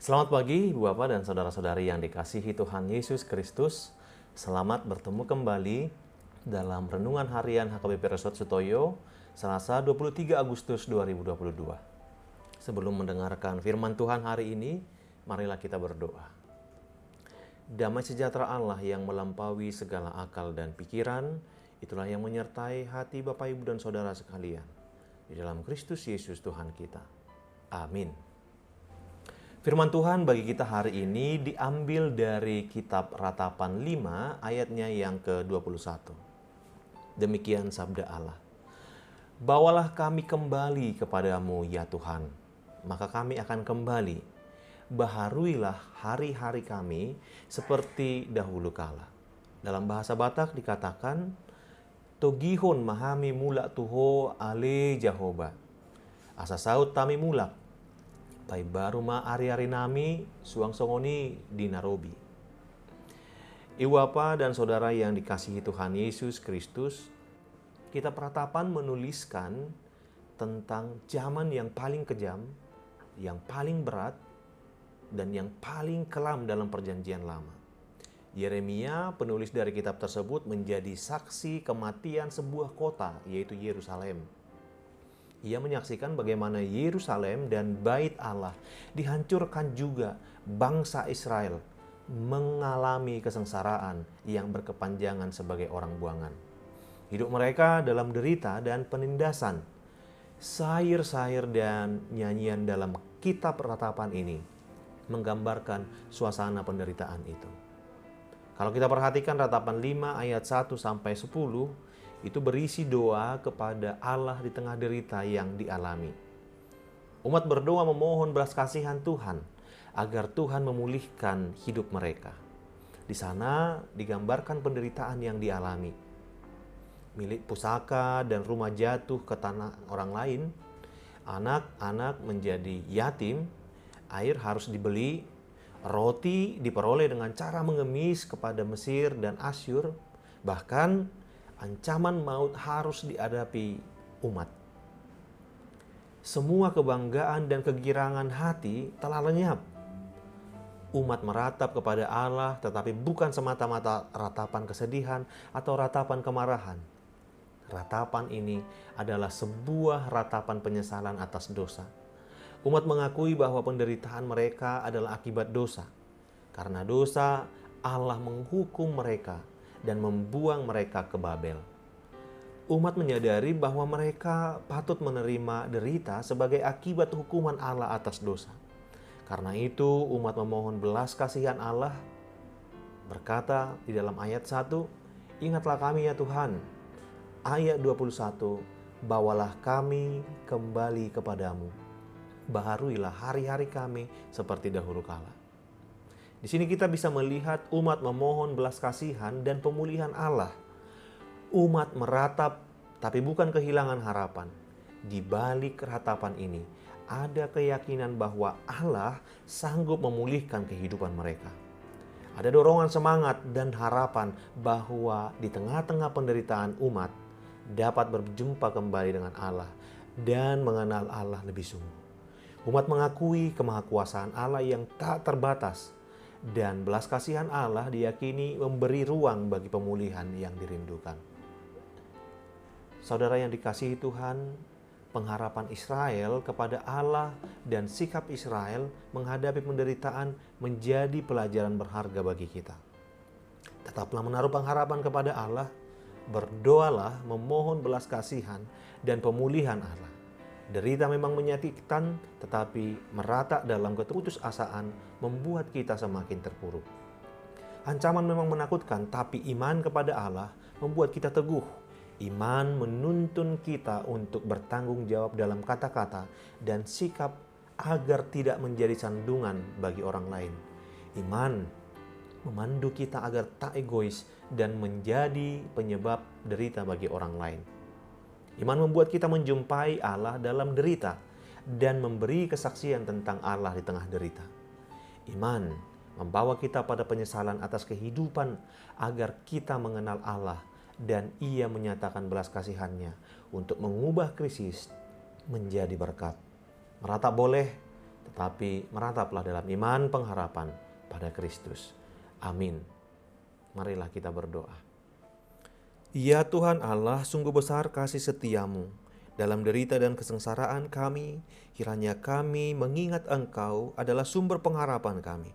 Selamat pagi, Ibu Bapak dan saudara-saudari yang dikasihi Tuhan Yesus Kristus. Selamat bertemu kembali dalam Renungan Harian HKBP Resort Sutoyo, Selasa 23 Agustus 2022. Sebelum mendengarkan firman Tuhan hari ini, marilah kita berdoa. Damai sejahtera Allah yang melampaui segala akal dan pikiran, itulah yang menyertai hati Bapak, Ibu, dan saudara sekalian. Di dalam Kristus Yesus Tuhan kita. Amin. Firman Tuhan bagi kita hari ini diambil dari kitab Ratapan 5 ayatnya yang ke-21. Demikian sabda Allah. Bawalah kami kembali kepadamu ya Tuhan, maka kami akan kembali. Baharuilah hari-hari kami seperti dahulu kala. Dalam bahasa Batak dikatakan, Togihon mahami mulak tuho ale Jahoba. Asa saut tami mulak. Pai baru ma ari-ari nami suang songoni di Narobi. Ibu Bapa dan saudara yang dikasihi Tuhan Yesus Kristus, kita Peratapan menuliskan tentang zaman yang paling kejam, yang paling berat, dan yang paling kelam dalam perjanjian lama. Yeremia, penulis dari kitab tersebut, menjadi saksi kematian sebuah kota, yaitu Yerusalem. Ia menyaksikan bagaimana Yerusalem dan Bait Allah dihancurkan juga. Bangsa Israel mengalami kesengsaraan yang berkepanjangan sebagai orang buangan. Hidup mereka dalam derita dan penindasan. Sair-sair dan nyanyian dalam kitab Ratapan ini menggambarkan suasana penderitaan itu. Kalau kita perhatikan Ratapan 5 ayat 1 sampai 10, itu berisi doa kepada Allah di tengah derita yang dialami. Umat berdoa memohon belas kasihan Tuhan agar Tuhan memulihkan hidup mereka. Di sana digambarkan penderitaan yang dialami. Milik pusaka dan rumah jatuh ke tanah orang lain, anak-anak menjadi yatim, air harus dibeli, roti diperoleh dengan cara mengemis kepada Mesir dan Asyur, bahkan ancaman maut harus dihadapi umat. Semua kebanggaan dan kegirangan hati telah lenyap. Umat meratap kepada Allah, tetapi bukan semata-mata ratapan kesedihan atau ratapan kemarahan. Ratapan ini adalah sebuah ratapan penyesalan atas dosa. Umat mengakui bahwa penderitaan mereka adalah akibat dosa. Karena dosa, Allah menghukum mereka dan membuang mereka ke Babel. Umat menyadari bahwa mereka patut menerima derita sebagai akibat hukuman Allah atas dosa. Karena itu umat memohon belas kasihan Allah, berkata di dalam ayat 1, ingatlah kami ya Tuhan. Ayat 21, bawalah kami kembali kepadamu. Baharuilah hari-hari kami seperti dahulu kala. Di sini kita bisa melihat umat memohon belas kasihan dan pemulihan Allah. Umat meratap tapi bukan kehilangan harapan. Di balik ratapan ini ada keyakinan bahwa Allah sanggup memulihkan kehidupan mereka. Ada dorongan semangat dan harapan bahwa di tengah-tengah penderitaan umat dapat berjumpa kembali dengan Allah dan mengenal Allah lebih sungguh. Umat mengakui kemahakuasaan Allah yang tak terbatas. Dan belas kasihan Allah diyakini memberi ruang bagi pemulihan yang dirindukan. Saudara yang dikasihi Tuhan, pengharapan Israel kepada Allah dan sikap Israel menghadapi penderitaan menjadi pelajaran berharga bagi kita. Tetaplah menaruh pengharapan kepada Allah, berdoalah memohon belas kasihan dan pemulihan Allah. Derita memang menyakitkan, tetapi merata dalam keputusasaan membuat kita semakin terpuruk. Ancaman memang menakutkan, tapi iman kepada Allah membuat kita teguh. Iman menuntun kita untuk bertanggung jawab dalam kata-kata dan sikap agar tidak menjadi sandungan bagi orang lain. Iman memandu kita agar tak egois dan menjadi penyebab derita bagi orang lain. Iman membuat kita menjumpai Allah dalam derita dan memberi kesaksian tentang Allah di tengah derita. Iman membawa kita pada penyesalan atas kehidupan agar kita mengenal Allah dan Ia menyatakan belas kasihannya untuk mengubah krisis menjadi berkat. Meratap boleh, tetapi merantaplah dalam iman pengharapan pada Kristus. Amin. Marilah kita berdoa. Ya Tuhan Allah, sungguh besar kasih setiamu. Dalam derita dan kesengsaraan kami, kiranya kami mengingat Engkau adalah sumber pengharapan kami.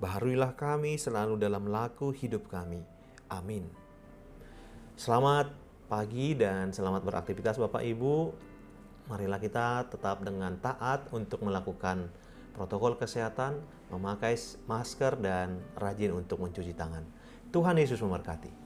Baharuilah kami selalu dalam laku hidup kami. Amin. Selamat pagi dan selamat beraktivitas Bapak Ibu. Marilah kita tetap dengan taat untuk melakukan protokol kesehatan, memakai masker dan rajin untuk mencuci tangan. Tuhan Yesus memberkati.